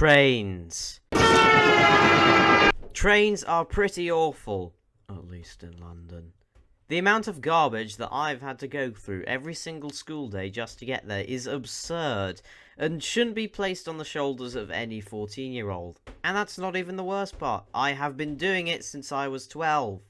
Trains. Trains are pretty awful, at least in London. The amount of garbage that I've had to go through every single school day just to get there is absurd, and shouldn't be placed on the shoulders of any 14-year-old. And that's not even the worst part. I have been doing it since I was 12.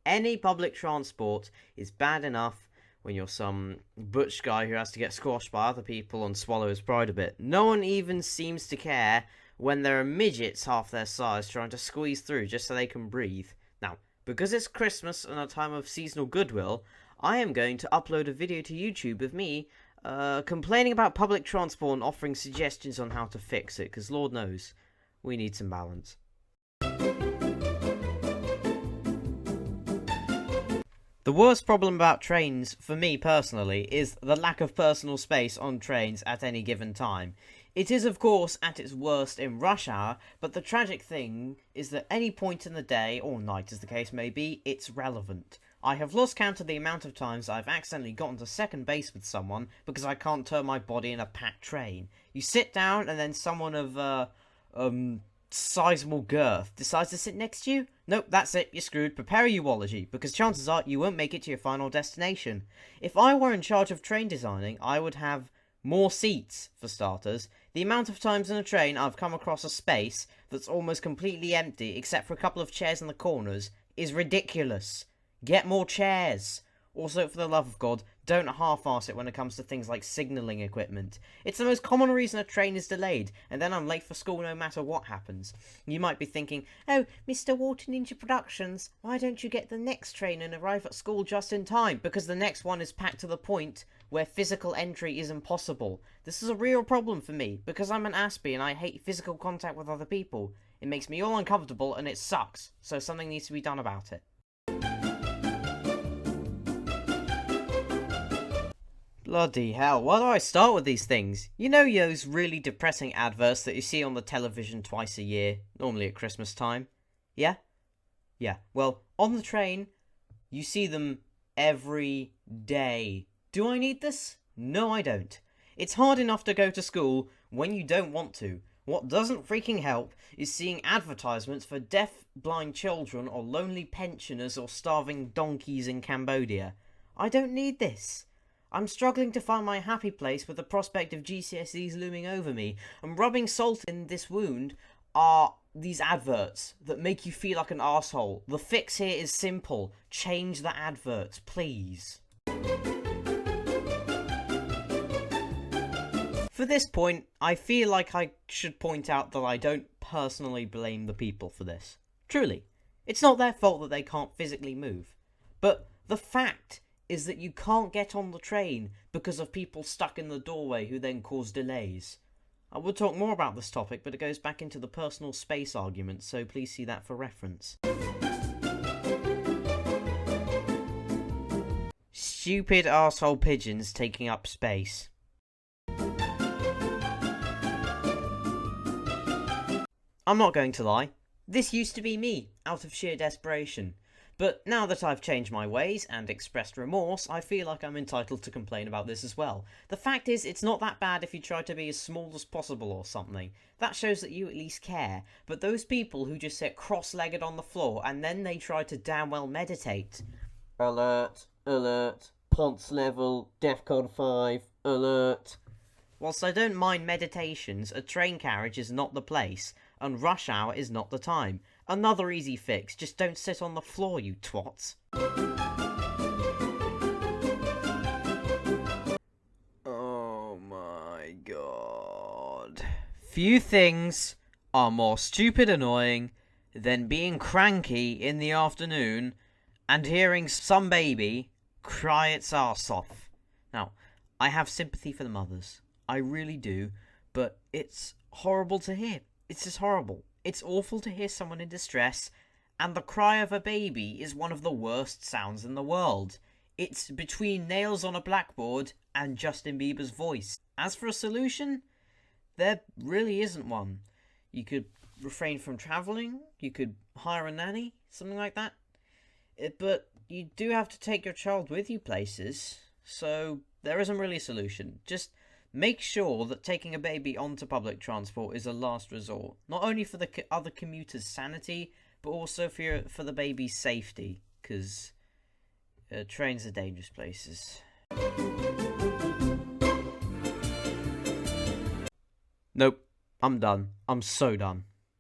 Any public transport is bad enough when you're some butch guy who has to get squashed by other people and swallow his pride a bit. No one even seems to care when there are midgets half their size trying to squeeze through just so they can breathe. Now, because it's Christmas and a time of seasonal goodwill, I am going to upload a video to YouTube of me complaining about public transport and offering suggestions on how to fix it, because Lord knows, we need some balance. The worst problem about trains, for me personally, is the lack of personal space on trains at any given time. It is, of course, at its worst in rush hour, but the tragic thing is that any point in the day, or night as the case may be, it's relevant. I have lost count of the amount of times I've accidentally gotten to second base with someone because I can't turn my body in a packed train. You sit down and then someone of, sizable girth decides to sit next to you? Nope, that's it, you're screwed. Prepare a eulogy, because chances are you won't make it to your final destination. If I were in charge of train designing, I would have more seats, for starters. The amount of times in a train I've come across a space that's almost completely empty, except for a couple of chairs in the corners, is ridiculous. Get more chairs. Also, for the love of God, don't half-arse it when it comes to things like signalling equipment. It's the most common reason a train is delayed, and then I'm late for school no matter what happens. You might be thinking, oh, Mr. Walter Ninja Productions, why don't you get the next train and arrive at school just in time? Because the next one is packed to the point where physical entry is impossible. This is a real problem for me, because I'm an Aspie and I hate physical contact with other people. It makes me all uncomfortable and it sucks, so something needs to be done about it. Bloody hell, why do I start with these things? You know those really depressing adverts that you see on the television twice a year, normally at Christmas time? Yeah? Yeah, well, on the train, you see them every day. Do I need this? No, I don't. It's hard enough to go to school when you don't want to. What doesn't freaking help is seeing advertisements for deaf, blind children or lonely pensioners or starving donkeys in Cambodia. I don't need this. I'm struggling to find my happy place with the prospect of GCSEs looming over me, and rubbing salt in this wound are these adverts that make you feel like an arsehole. The fix here is simple. Change the adverts, please. For this point, I feel like I should point out that I don't personally blame the people for this. Truly, it's not their fault that they can't physically move. But the fact is that you can't get on the train because of people stuck in the doorway who then cause delays. I would talk more about this topic, but it goes back into the personal space argument, so please see that for reference. Stupid arsehole pigeons taking up space. I'm not going to lie, this used to be me, out of sheer desperation. But now that I've changed my ways and expressed remorse, I feel like I'm entitled to complain about this as well. The fact is, it's not that bad if you try to be as small as possible or something. That shows that you at least care. But those people who just sit cross-legged on the floor and then they try to damn well meditate. Alert, alert, ponce level, DEFCON 5, alert. Whilst I don't mind meditations, a train carriage is not the place, and rush hour is not the time. Another easy fix, just don't sit on the floor, you twats. Oh my god. Few things are more stupid annoying than being cranky in the afternoon and hearing some baby cry its arse off. Now, I have sympathy for the mothers. I really do, but it's horrible to hear. It's just horrible. It's awful to hear someone in distress, and the cry of a baby is one of the worst sounds in the world. It's between nails on a blackboard and Justin Bieber's voice. As for a solution, there really isn't one. You could refrain from travelling, you could hire a nanny, something like that. But you do have to take your child with you places, so there isn't really a solution. Just Make sure that taking a baby onto public transport is a last resort, not only for the other commuters' sanity, but also for the baby's safety, because trains are dangerous places. Nope, I'm done. I'm so done.